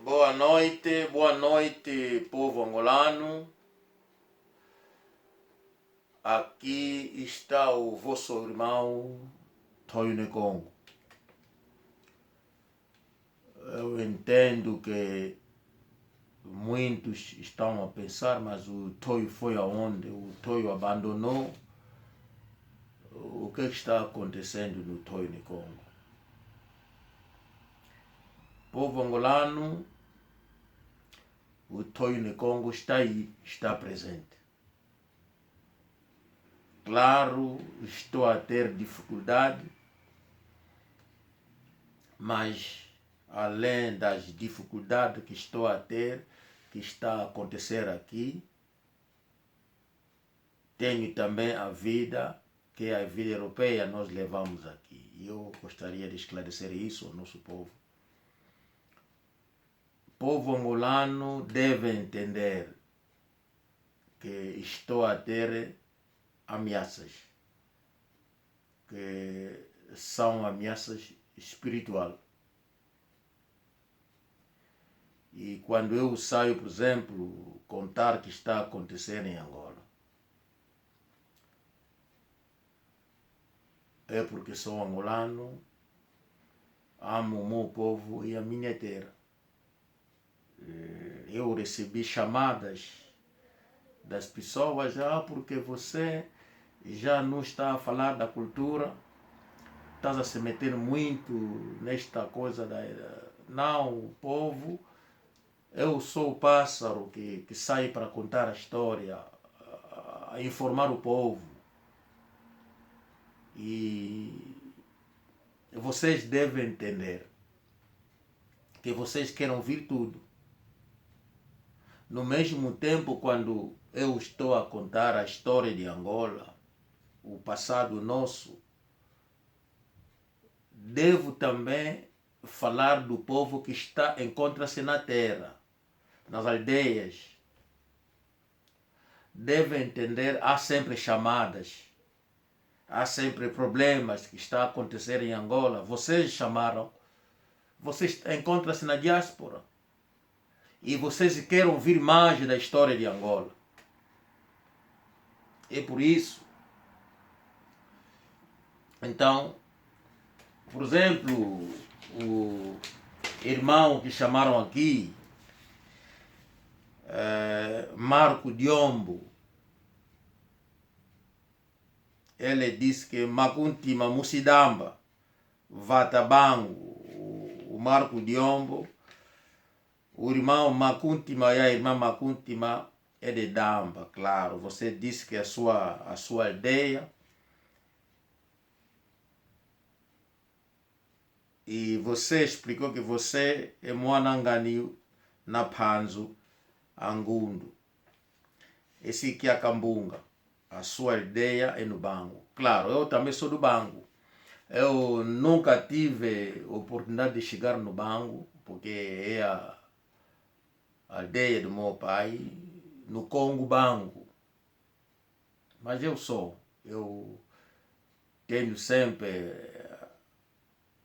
Boa noite, povo angolano. Aqui está o vosso irmão Toyo Nekongo. Eu entendo que muitos estão a pensar, mas o Toyo foi aonde? O Toyo abandonou. O que está acontecendo no Toyo Nekongo? Povo angolano, o Toyo Nekongo está aí, está presente. Claro, estou a ter dificuldade, mas além das dificuldades que estou a ter, que está a acontecer aqui, tenho também a vida, que é a vida europeia, nós levamos aqui. E eu gostaria de esclarecer isso ao nosso povo. O povo angolano deve entender que estou a ter ameaças, que são ameaças espirituais. E quando eu saio, por exemplo, contar o que está a acontecer em Angola, é porque sou angolano, amo o meu povo e a minha terra. Eu recebi chamadas das pessoas, porque você já não está a falar da cultura, estás a se meter muito nesta coisa da... Não, o povo, eu sou o pássaro que sai para contar a história, a informar o povo. E vocês devem entender que vocês querem ouvir tudo. No mesmo tempo, quando eu estou a contar a história de Angola, o passado nosso, devo também falar do povo que encontra-se na terra, nas aldeias. Devem entender, há sempre chamadas, há sempre problemas que estão a acontecer em Angola. Vocês chamaram, vocês encontram-se na diáspora e vocês querem ouvir mais da história de Angola. É por isso. Então, por exemplo, o irmão que chamaram aqui, Marco Diombo, ele disse que Makuntima Musidamba, Vatabango, o Marco Diombo, o irmão Makuntima e a irmã Makuntima é de Damba, claro. Você disse que a sua aldeia, e você explicou que você é Moanangani na Panzo, Angundo. Esse aqui é a Cambunga. A sua aldeia é no Bango. Claro, eu também sou do Bango. Eu nunca tive oportunidade de chegar no Bango, porque é a aldeia do meu pai, no Congo Bango. Mas eu tenho sempre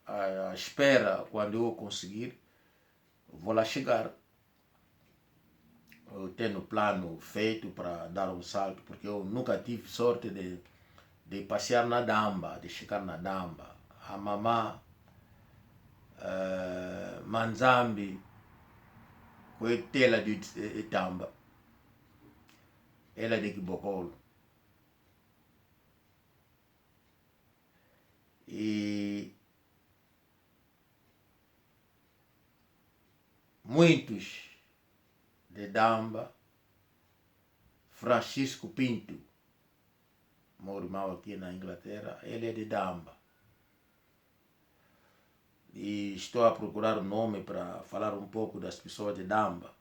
a espera, quando eu conseguir, vou lá chegar. Eu tenho plano feito para dar um salto, porque eu nunca tive sorte de passear na Damba, de chegar na Damba. A mamá, Manzambi, Coetela de Itamba, ela é de Kibokolo. E muitos de Damba, Francisco Pinto, meu irmão aqui na Inglaterra, ele é de Damba. E estou a procurar um nome para falar um pouco das pessoas de Damba.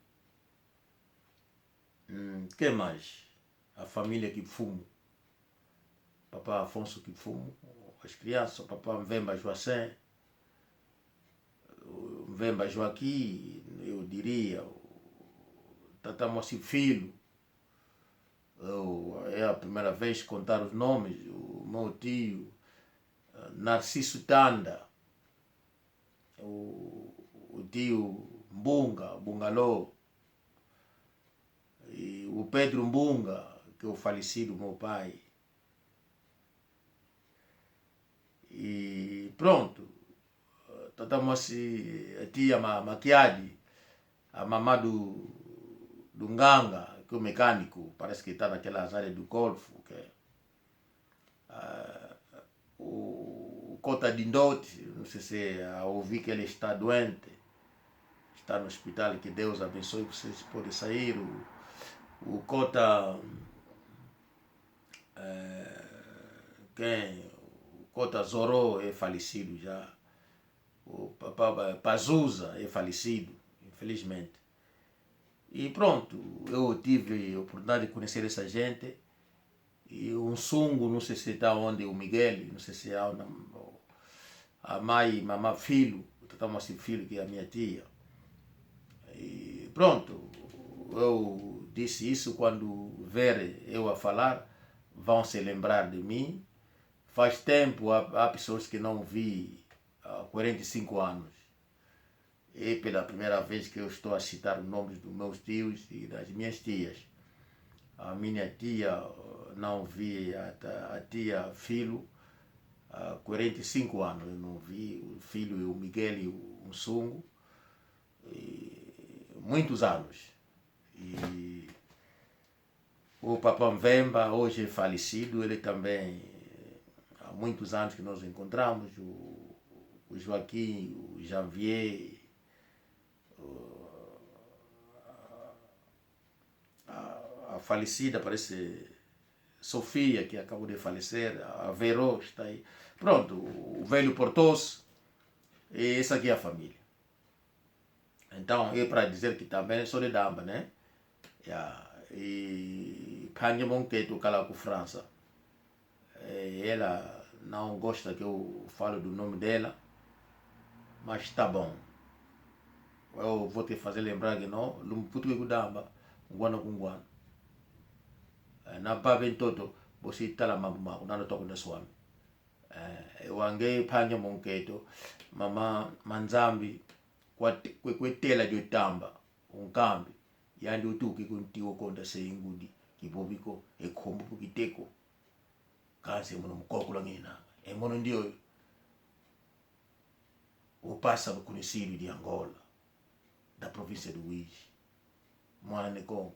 Que mais? A família Kipfumo, Papá Afonso Kipfumo, as crianças, Papá Mvemba Joacim, Mvemba Joaquim, eu diria, Tata Moacir Filho. É a primeira vez que contar os nomes. O meu tio Narciso Tanda, o tio Mbunga, Bungalô, e o Pedro Mbunga, que é o falecido meu pai. E pronto, estamos assim, a tia Maquiade, a mamã do Nganga, que é o mecânico, parece que está naquelas áreas do Golfo, que é, o Cota Dindote, não sei se ouvi que ele está doente, está no hospital, que Deus abençoe, vocês podem sair. O Cota, quem? O Cota Zoró é falecido já. O Pazuza é falecido, infelizmente. E pronto, eu tive a oportunidade de conhecer essa gente. E um sungo, não sei se está onde, o Miguel, não sei se é a mãe, mamã, filho, tratamos assim, filho, que é a minha tia. E pronto, eu disse isso, quando ver eu a falar, vão se lembrar de mim. Faz tempo, há pessoas que não vi há 45 anos. É pela primeira vez que eu estou a citar os nomes dos meus tios e das minhas tias. A minha tia, não vi a tia Filho há 45 anos. Eu não vi o filho, o Miguel e o Sungo, muitos anos. E o Papá Mvemba, hoje é falecido, ele também, há muitos anos que nós encontramos, o Joaquim, o Janvier, a falecida, parece Sofia, que acabou de falecer, a Verô está aí. Pronto, o velho Portoso, e essa aqui é a família. Então, é para dizer que também sou de Damba, né? E Panhamon que toca lá com França. Ela não gosta que eu falo do nome dela, mas está bom. Eu vou te fazer lembrar que não, Lumputu e Damba, Guano com Guano. Na Babin Toto, você está lá, mamma, não toco na Swami. Eu anguei Panhamon que mama Manzambi, kwetela de Tamba, cambi. Yandi utuki kuntiwo konda seingudi kibobiko ekombo pukiteko kanse muno mukokula ngina mono ndio upasa conhecido de Angola, da província do Uís, mwana Nekongo,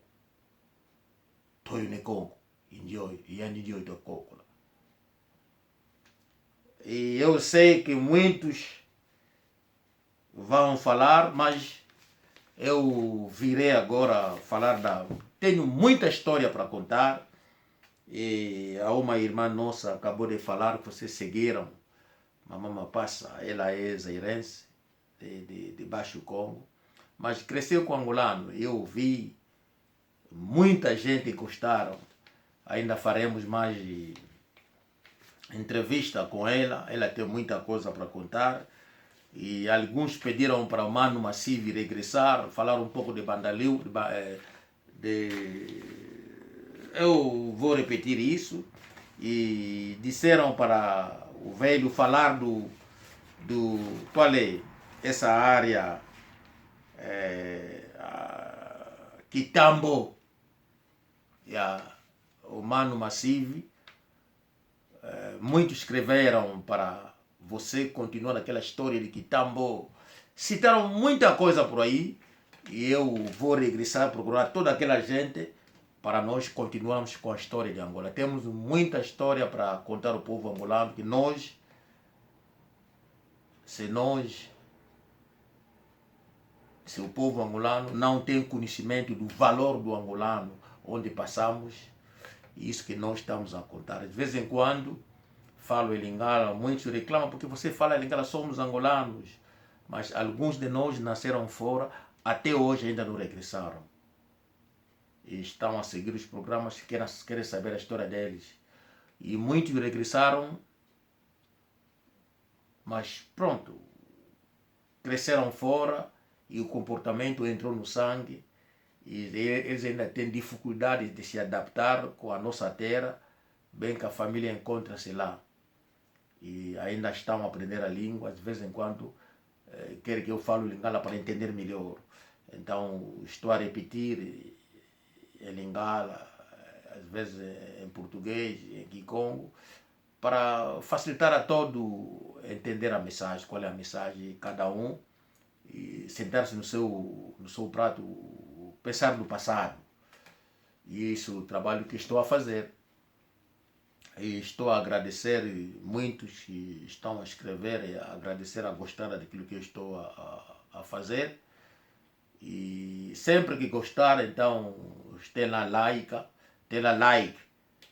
Toyo Nekongo, indio yandi ndio itokokula. E eu sei que muitos vão falar, mas eu virei agora falar tenho muita história para contar. E há uma irmã nossa acabou de falar que vocês seguiram. Mamãe Passa, ela é zairense, de Baixo Congo, mas cresceu com angolano. Eu vi muita gente gostaram. Ainda faremos mais entrevista com ela. Ela tem muita coisa para contar. E alguns pediram para o Mano Massive regressar, falaram um pouco de Bandaliu, eu vou repetir isso. E disseram para o velho falar qual é essa área, Kitambo, o Mano Massive. Muitos escreveram para você continuar naquela história de Kitambo. Citaram muita coisa por aí. E eu vou regressar a procurar toda aquela gente para nós continuarmos com a história de Angola. Temos muita história para contar ao povo angolano, que se o povo angolano não tem conhecimento do valor do angolano onde passamos, isso que nós estamos a contar. De vez em quando falo em Lingala, muitos reclamam porque você fala em Lingala, somos angolanos, mas alguns de nós nasceram fora, até hoje ainda não regressaram. E estão a seguir os programas, querem saber a história deles. E muitos regressaram, mas pronto, cresceram fora e o comportamento entrou no sangue. E eles ainda têm dificuldade de se adaptar com a nossa terra, bem que a família encontra-se lá. E ainda estão a aprender a língua, de vez em quando quer que eu fale Lingala para entender melhor. Então, estou a repetir em Lingala, às vezes em português, em Kikongo, para facilitar a todo entender a mensagem, qual é a mensagem, cada um, e sentar-se no seu prato, pensar no passado. E isso é o trabalho que estou a fazer. E estou a agradecer muitos que estão a escrever, a agradecer, a gostar daquilo que eu estou a fazer. E sempre que gostar, então, tem lá like.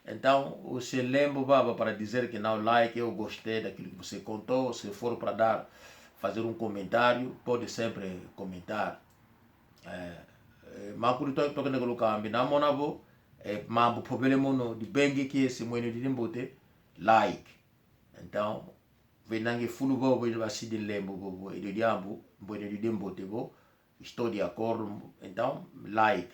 Então, você lembra para dizer que não like, eu gostei daquilo que você contou. Se for para fazer um comentário, pode sempre comentar. Makuru to kana guluka ambi na mona bo mambo problema mono de bengi que esse moino de nimbote like. Então, venange fulu bo bo basi de lembo bo e de diambo bo de dimbote bo, estou de acordo. Então, like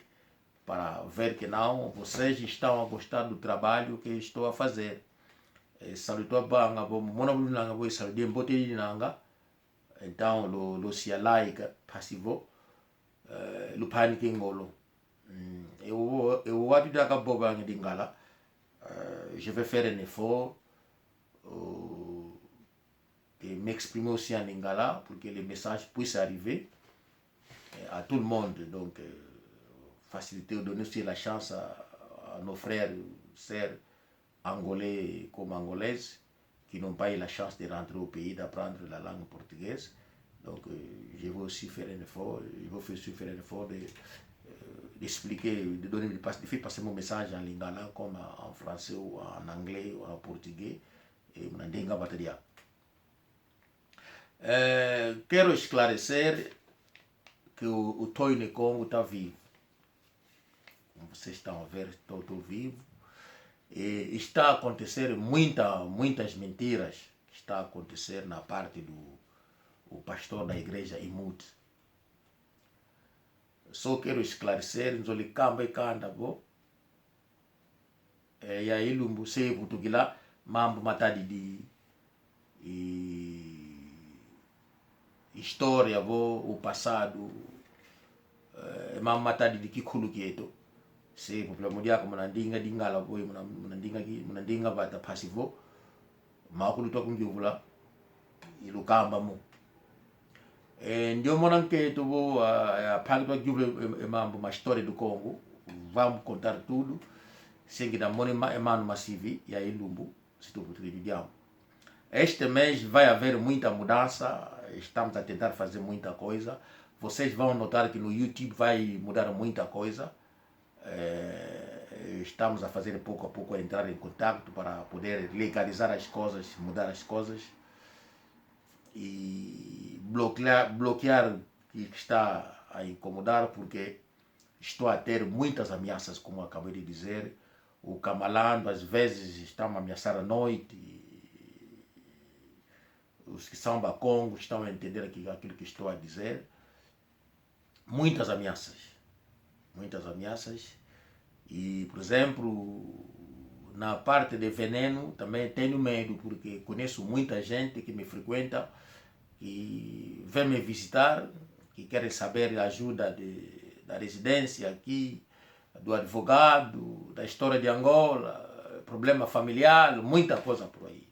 para ver que não vocês estão a gostar do trabalho que estou a fazer. Saluto a banga bo mona bo nanga bo saluto de mbote de nanga. Então, lo sia like passivo lupani kingolo. Eu habito a boba de Ngala. Je vais faire un effort de m'exprimer aussi en Lingala pour que les messages puissent arriver à tout le monde. Donc, faciliter, donner aussi la chance à nos frères, sœurs angolais comme angolaises qui n'ont pas eu la chance de rentrer au pays, d'apprendre la langue portugaise. Donc, je vais aussi faire un effort, d'expliquer, de donner, de faire passer mon message en lingala comme en français ou en anglais ou en portugais. E mnandinga bateria. Quero esclarecer que o Toine Congo está vivo. Como vocês estão a ver, estou vivo. E está a acontecer muitas mentiras que está a acontecer na parte do pastor da igreja Imut. Só quero esclarecer, nzoli kamba e kanda go. E aí lumbu sei português mambo matadi de história go, o passado, mambo matadi de kikulu kieto. Se problema dia como nandinga dingala boy munandinga bata passivo makulu to kunjuvula ilukamba mo. Ndio monanke to bo a pagdo juvle mambo ma história do Congo. Vamos contar tudo. Sem da mone emano massivi e aí lumbu se tu diamo. Este mês vai haver muita mudança. Estamos a tentar fazer muita coisa. Vocês vão notar que no YouTube vai mudar muita coisa. Estamos a fazer pouco a pouco, a entrar em contato para poder legalizar as coisas, mudar as coisas e bloquear que está a incomodar, porque estou a ter muitas ameaças, como acabei de dizer. O Camalando às vezes está a ameaçar à noite. Os que são Bacongo estão a entender aquilo que estou a dizer. Muitas ameaças. E, por exemplo, na parte de veneno também tenho medo, porque conheço muita gente que me frequenta, que vem me visitar, que querem saber a ajuda da residência aqui, do advogado, da história de Angola, problema familiar, muita coisa por aí.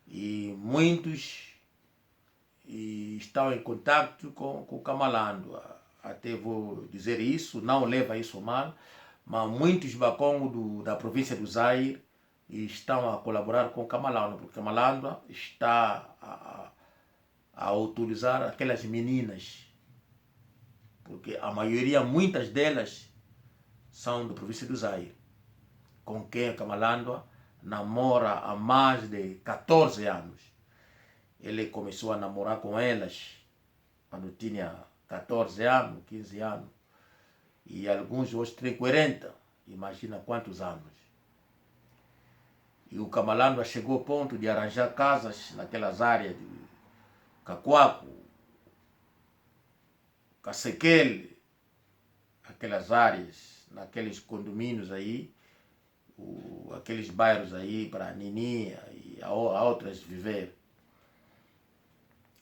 E muitos estão em contato com o Camalando. Até vou dizer isso, não leva isso mal, mas muitos Bacongo da província do Zaire estão a colaborar com o Camalando, porque o Camalando está a utilizar aquelas meninas, porque a maioria, muitas delas, são da província do Zaire, com quem o Camalando namora há mais de 14 anos. Ele começou a namorar com elas quando tinha 14 anos, 15 anos. E alguns hoje têm 40. Imagina quantos anos. E o Camalando chegou ao ponto de arranjar casas naquelas áreas de Cacoaco, Cacequele, aquelas áreas, naqueles condomínios aí, aqueles bairros aí para a Nini e a outras viver.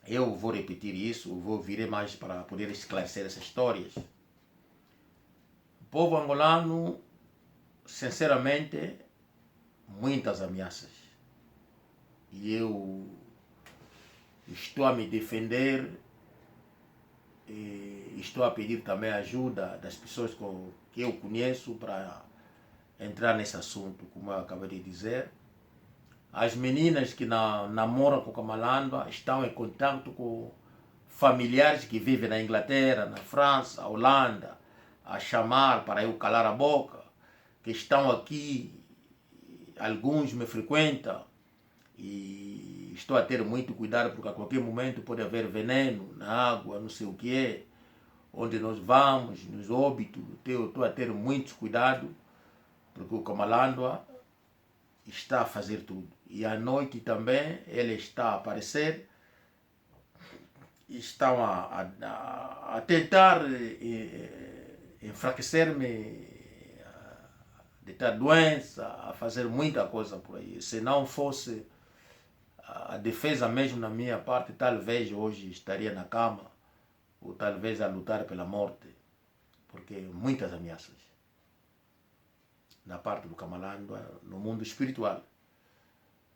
Eu vou repetir isso, virei mais para poder esclarecer essas histórias. O povo angolano, sinceramente, muitas ameaças. E eu estou a me defender e estou a pedir também ajuda das pessoas que eu conheço para entrar nesse assunto, como eu acabei de dizer. As meninas que namoram com Kamalandwa estão em contato com familiares que vivem na Inglaterra, na França, Holanda, a chamar para eu calar a boca, que estão aqui, alguns me frequentam, e estou a ter muito cuidado porque a qualquer momento pode haver veneno na água, não sei o que é, onde nós vamos, nos óbitos. Eu estou a ter muito cuidado porque o Kamalandwa está a fazer tudo. E à noite também ele está a aparecer, estão a tentar enfraquecer-me, de ter doença, a fazer muita coisa por aí. Se não fosse a defesa mesmo na minha parte, talvez hoje estaria na cama, ou talvez a lutar pela morte, porque muitas ameaças na parte do Kamalandwa, no mundo espiritual.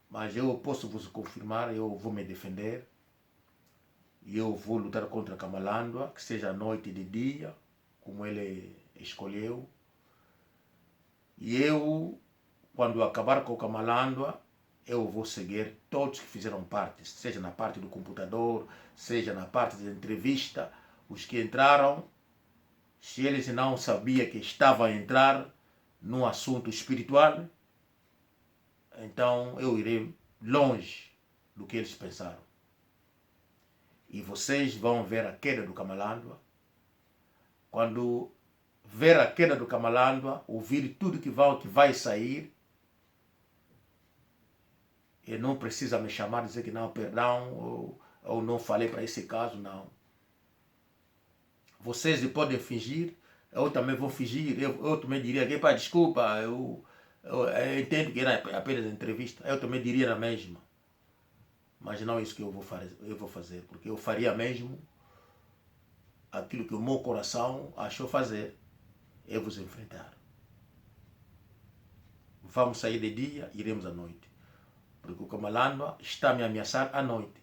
Mas eu posso vos confirmar, eu vou me defender, e eu vou lutar contra Kamalandwa, que seja noite e de dia, como ele escolheu. E eu, quando acabar com o Kamalandwa, eu vou seguir todos que fizeram parte, seja na parte do computador, seja na parte da entrevista, os que entraram, se eles não sabiam que estavam a entrar num assunto espiritual, então eu irei longe do que eles pensaram. E vocês vão ver a queda do Kamalandwa. Quando ver a queda do Kamalandwa, ouvir tudo que vai sair, e não precisa me chamar e dizer que não, perdão, ou não falei para esse caso, não. Vocês podem fingir, eu também vou fingir, eu também diria que, pá, desculpa, eu entendo que era apenas entrevista, eu também diria na mesma. Mas não é isso que eu vou fazer, porque eu faria mesmo aquilo que o meu coração achou fazer, é vos enfrentar. Vamos sair de dia, iremos à noite, porque o Kamalandwa está a me ameaçar à noite.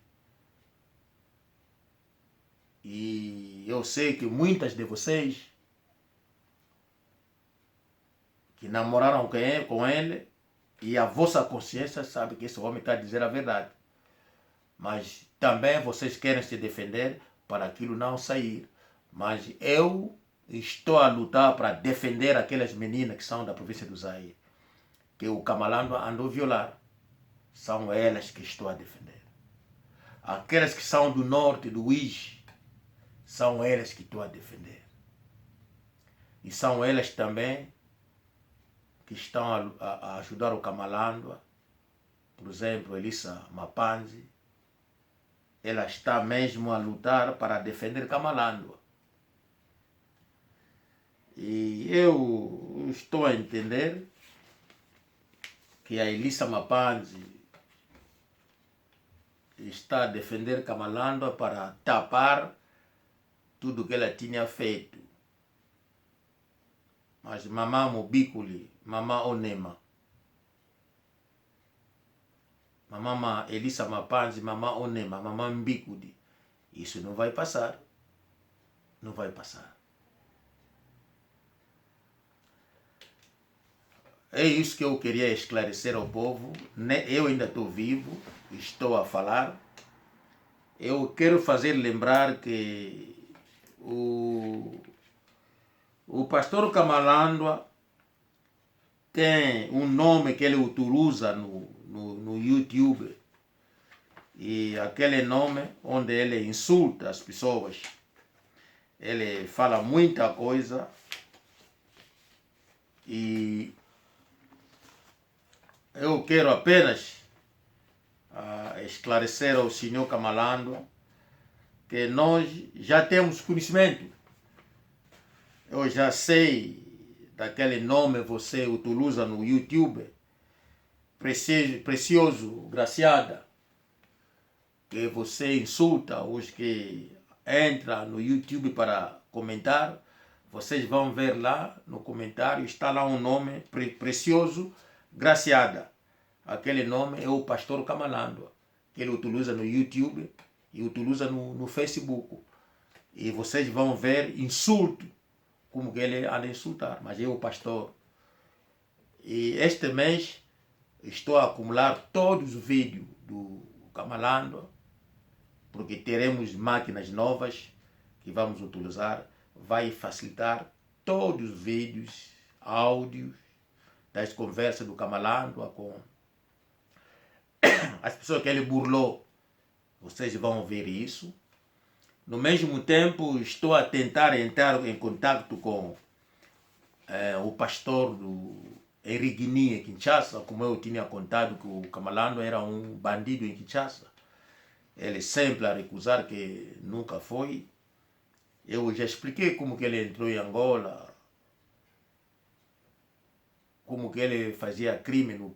E eu sei que muitas de vocês que namoraram com ele, e a vossa consciência sabe que esse homem está a dizer a verdade. Mas também vocês querem se defender para aquilo não sair. Mas eu estou a lutar para defender aquelas meninas que são da província do Zaire, que o Kamalandwa andou violar. São elas que estou a defender. Aquelas que são do norte, do Uíge, são elas que estou a defender. E são elas também que estão a ajudar o Kamalandwa. Por exemplo, Elissa Mapanzi, ela está mesmo a lutar para defender Kamalandwa. E eu estou a entender que a Elissa Mapanzi está a defender Kamalandwa para tapar tudo que ela tinha feito. Mas Mamã Mobiculi, Mamã Onema, Mamã Elissa Mapanzi, Mamã Onema, Mamã Mbicudi, isso não vai passar. Não vai passar. É isso que eu queria esclarecer ao povo. Eu ainda estou vivo, estou a falar. Eu quero fazer lembrar que o pastor Kamalandwa tem um nome que ele utiliza no YouTube, e aquele nome onde ele insulta as pessoas. Ele fala muita coisa, e eu quero apenas esclarecer ao senhor Kamalandwa que nós já temos conhecimento. Eu já sei daquele nome que você utiliza no YouTube, Precioso Graciada, que você insulta, os que entram no YouTube para comentar, vocês vão ver lá no comentário, está lá um nome precioso, Graciada. Aquele nome é o pastor Kamalandwa, que ele utiliza no YouTube e utiliza no Facebook. E vocês vão ver insulto, como que ele anda a insultar, mas é o pastor. E este mês estou a acumular todos os vídeos do Kamalandwa, porque teremos máquinas novas que vamos utilizar, vai facilitar todos os vídeos, áudios das conversas do Kamalandwa com as pessoas que ele burlou. Vocês vão ver isso. No mesmo tempo, estou a tentar entrar em contato com o pastor do Erigini, em Kinshasa, como eu tinha contado que o Kamalandwa era um bandido em Kinshasa. Ele sempre a recusar, que nunca foi. Eu já expliquei como que ele entrou em Angola, como que ele fazia crime no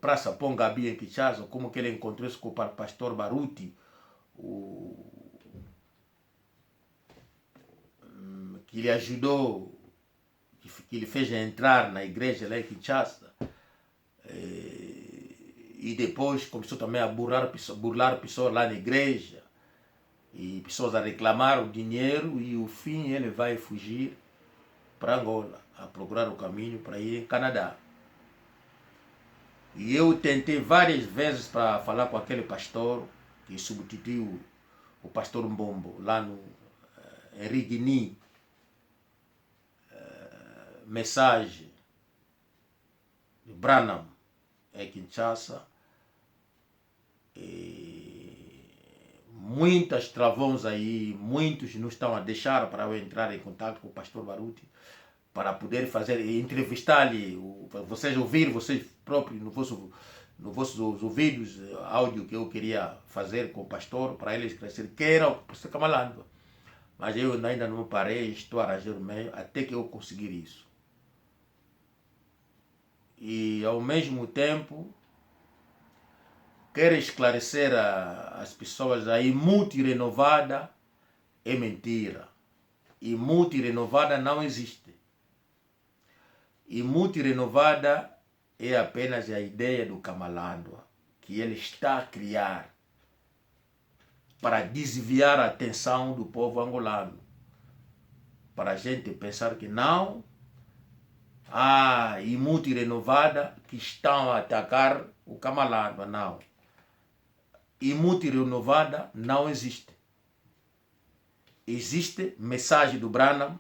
Praça Pongabi em Kinshasa, como que ele encontrou-se com o pastor Baruti, que ele ajudou, que ele fez entrar na igreja lá em Kinshasa. E depois começou também a burlar pessoas lá na igreja. E pessoas a reclamar o dinheiro, e o fim ele vai fugir para Angola, a procurar o caminho para ir em Canadá. E eu tentei várias vezes para falar com aquele pastor que substituiu o pastor Mbombo lá no Erigini. Mensagem de Branham em Kinshasa. Muitas travões aí, muitos não estão a deixar para eu entrar em contato com o pastor Baruti, para poder fazer, entrevistar-lhe, vocês ouvirem, vocês próprios, no vossos ouvidos, áudio que eu queria fazer com o pastor, para ele esclarecer que era o pastor Kamalandwa. Mas eu ainda não parei, estou a arranjar o meio até que eu conseguir isso. E ao mesmo tempo, quero esclarecer as pessoas, a imute renovada é mentira. Imute renovada não existe. Imute renovada é apenas a ideia do Kamalandwa, que ele está a criar para desviar a atenção do povo angolano, para a gente pensar que não, imute renovada que estão a atacar o Kamalandwa. Não. Imute renovada não existe. Existe mensagem do Branham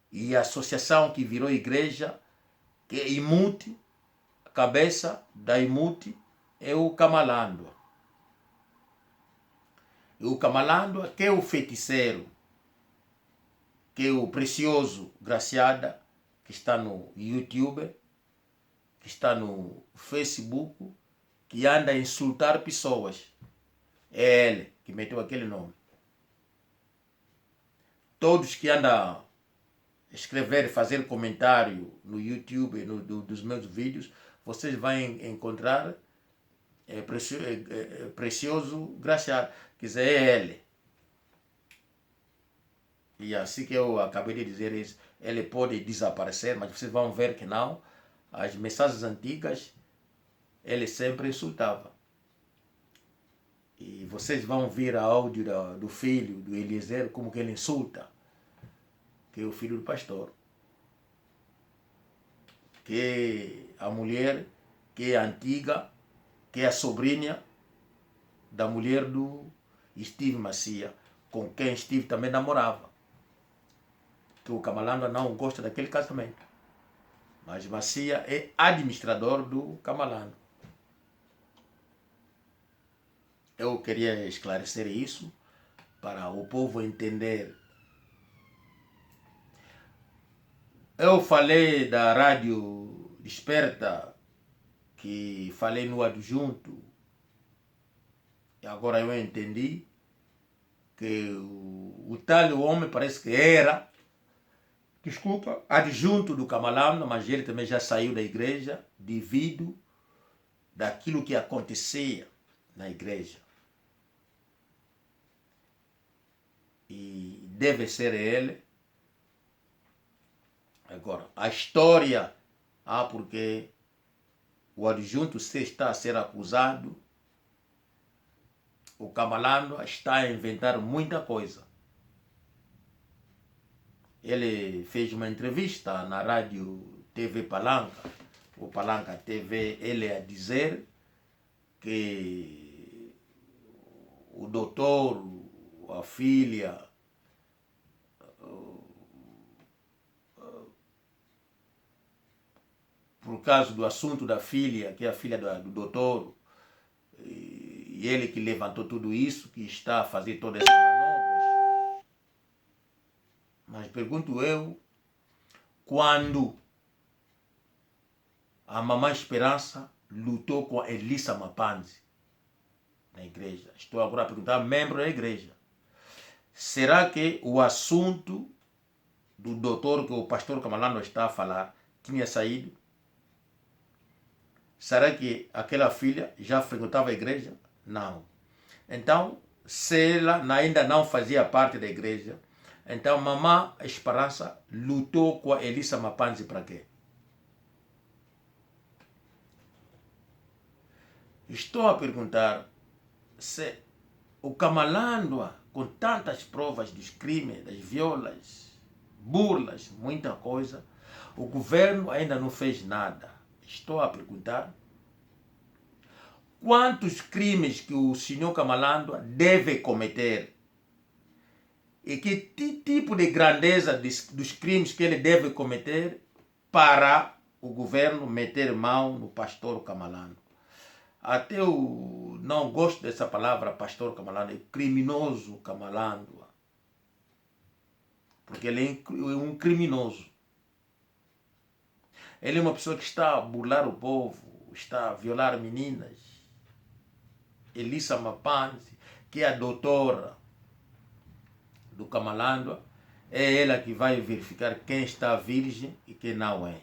e a associação que virou igreja, que é imute, a cabeça da imute é o Kamalandwa. E o Kamalandwa, que é o feiticeiro, que é o precioso Graciada, que está no YouTube, que está no Facebook, que anda a insultar pessoas. É ele que meteu aquele nome. Todos que andam a escrever, fazer comentário no YouTube, dos meus vídeos, vocês vão encontrar precioso Graciado. Quer dizer, é ele. E assim que eu acabei de dizer isso, ele pode desaparecer, mas vocês vão ver que não. As mensagens antigas, ele sempre insultava. E vocês vão ver a áudio do filho, do Eliezer, como que ele insulta, que é o filho do pastor. Que é a mulher, que é antiga, que é a sobrinha da mulher do Steve Macia, com quem Steve também namorava. Que o Kamalandwa não gosta daquele casamento. Mas Macia é administrador do Kamalandwa. Eu queria esclarecer isso para o povo entender. Eu falei da Rádio Desperta, que falei no adjunto, e agora eu entendi que o tal homem parece que era, adjunto do Kamalandwa, mas ele também já saiu da igreja devido daquilo que acontecia na igreja. E deve ser ele. Agora, a história, porque o adjunto C está a ser acusado, o Kamalandwa está a inventar muita coisa. Ele fez uma entrevista na rádio TV Palanca, o Palanca TV, ele a dizer que o doutor, a filha, por causa do assunto da filha, que é a filha do doutor, e ele que levantou tudo isso, que está a fazer todas essas manobras. Mas pergunto eu, quando a Mamãe Esperança lutou com a Elissa Mapanzi na igreja? Estou agora a perguntar, membro da igreja. Será que o assunto do doutor que o pastor Kamalandwa está a falar tinha saído? Será que aquela filha já frequentava a igreja? Não. Então, se ela ainda não fazia parte da igreja, então Mamãe Esperança lutou com a Elissa Mapanzi para quê? Estou a perguntar se o Kamalandwa, com tantas provas dos crimes, das violas, burlas, muita coisa, o governo ainda não fez nada. Estou a perguntar quantos crimes que o senhor Kamalandwa deve cometer e que tipo de grandeza dos crimes que ele deve cometer para o governo meter mão no pastor Kamalandwa. Até eu não gosto dessa palavra pastor Kamalandwa, é criminoso Kamalandwa, porque ele é um criminoso. Ele é uma pessoa que está a burlar o povo, está a violar meninas. Elissa Mapanzi, que é a doutora do Kamalandwa, é ela que vai verificar quem está virgem e quem não é.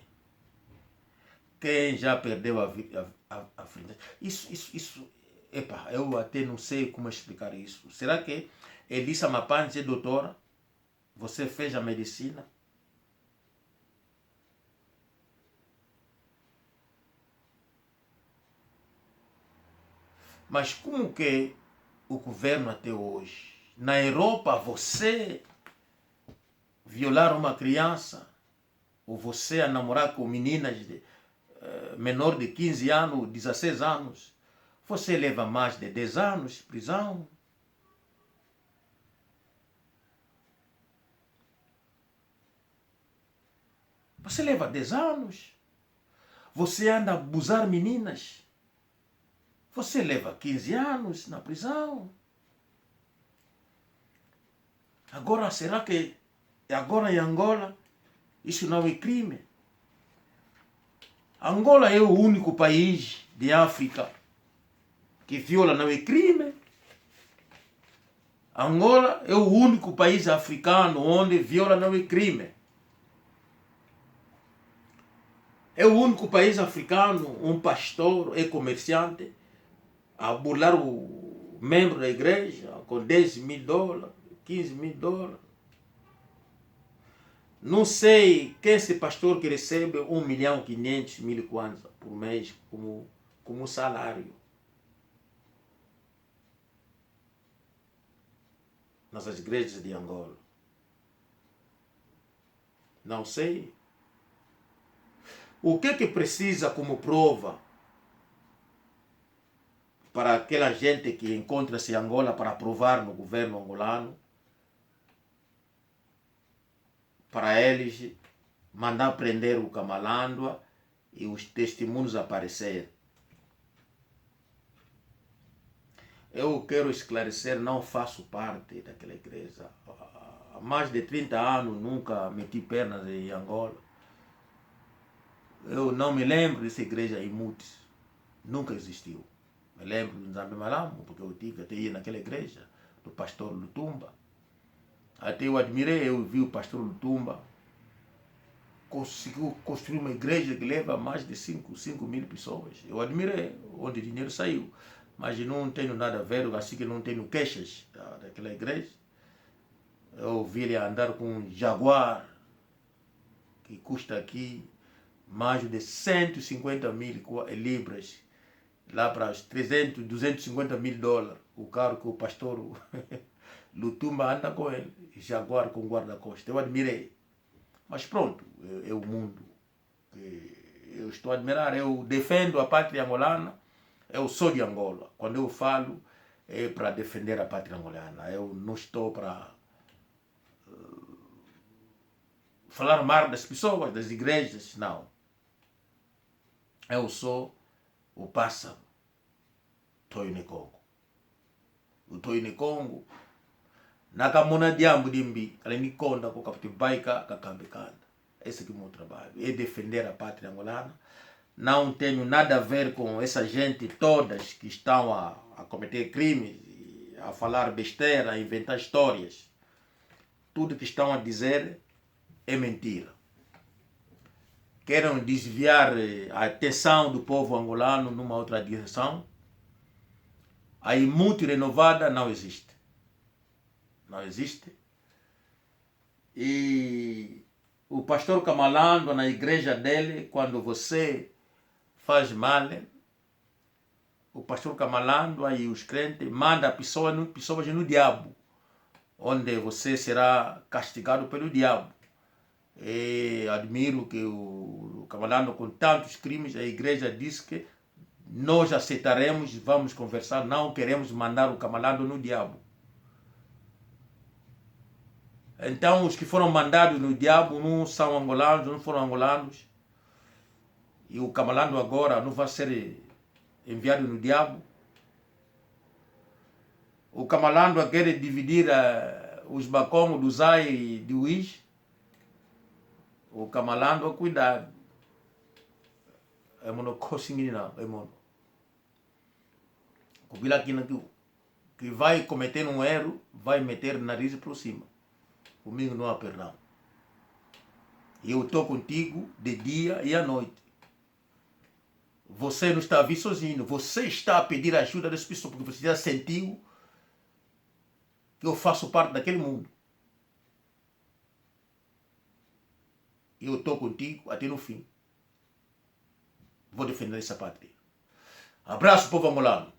Quem já perdeu a virgem. Isso, eu até não sei como explicar isso. Será que Elissa Mapanzi é doutora? Você fez a medicina? Mas como que o governo até hoje, na Europa, você violar uma criança, ou você a namorar com meninas menor de 15 anos, 16 anos, você leva mais de 10 anos de prisão. Você leva 10 anos. Você anda a abusar meninas. Você leva 15 anos na prisão. Agora, será que agora em Angola isso não é crime? Angola é o único país de África que viola, não é crime. Angola é o único país africano onde viola não é crime. É o único país africano, um pastor é comerciante, a burlar o membro da igreja com $10.000, $15.000. Não sei quem é esse pastor que recebe 1.500.000 kwanza por mês como salário nas igrejas de Angola. Não sei. O que precisa como prova para aquela gente que encontra-se em Angola para provar no governo angolano, para eles mandar prender o Kamalandwa e os testemunhos aparecer? Eu quero esclarecer, não faço parte daquela igreja. Há mais de 30 anos nunca meti pernas em Angola. Eu não me lembro dessa igreja em Mutis. Nunca existiu. Me lembro de Nzambe Malamu, porque eu tive até ir naquela igreja do pastor Lutumba. Até eu admirei, eu vi o pastor Lutumba conseguiu construir uma igreja que leva mais de 5 mil pessoas. Eu admirei onde o dinheiro saiu, mas não tenho nada a ver, assim que não tenho queixas daquela igreja. Eu vi ele andar com um Jaguar, que custa aqui mais de 150 mil libras, lá para os 250 mil dólares, o carro que o pastor Lutumba anda com ele, Jaguar com guarda-costas. Eu admirei. Mas pronto, é o mundo que eu estou a admirar. Eu defendo a pátria angolana, eu sou de Angola. Quando eu falo, é para defender a pátria angolana. Eu não estou para falar mal das pessoas, das igrejas, não. Eu sou o pássaro Toine Congo. O Toine Congo, nakamona diambo dimbi, além conta com o capitão Baika, kakambekanda. Esse aqui é o meu trabalho, é defender a pátria angolana. Não tenho nada a ver com essa gente todas que estão a cometer crimes, a falar besteira, a inventar histórias. Tudo que estão a dizer é mentira. Querem desviar a atenção do povo angolano numa outra direção. A imuto renovada não existe. Não existe. E o pastor Camalando, na igreja dele, quando você faz mal, o pastor Camalando e os crentes mandam pessoas no diabo, onde você será castigado pelo diabo. E admiro que o Camalando, com tantos crimes, a igreja diz que nós aceitaremos, vamos conversar, não queremos mandar o Camalando no diabo. Então, os que foram mandados no diabo não são angolanos, não foram angolanos. E o Camalando agora não vai ser enviado no diabo. O Camalando quer dividir os bacongos do Zai e do Uís. O Camalando, cuidado. É monocossing não, é mono. O Bila que vai cometer um erro, vai meter o nariz por cima. Comigo não há perdão. Eu estou contigo de dia e à noite. Você não está a vir sozinho. Você está a pedir ajuda das pessoas, porque você já sentiu que eu faço parte daquele mundo. Eu estou contigo até no fim. Vou defender essa pátria. Abraço, povo angolano.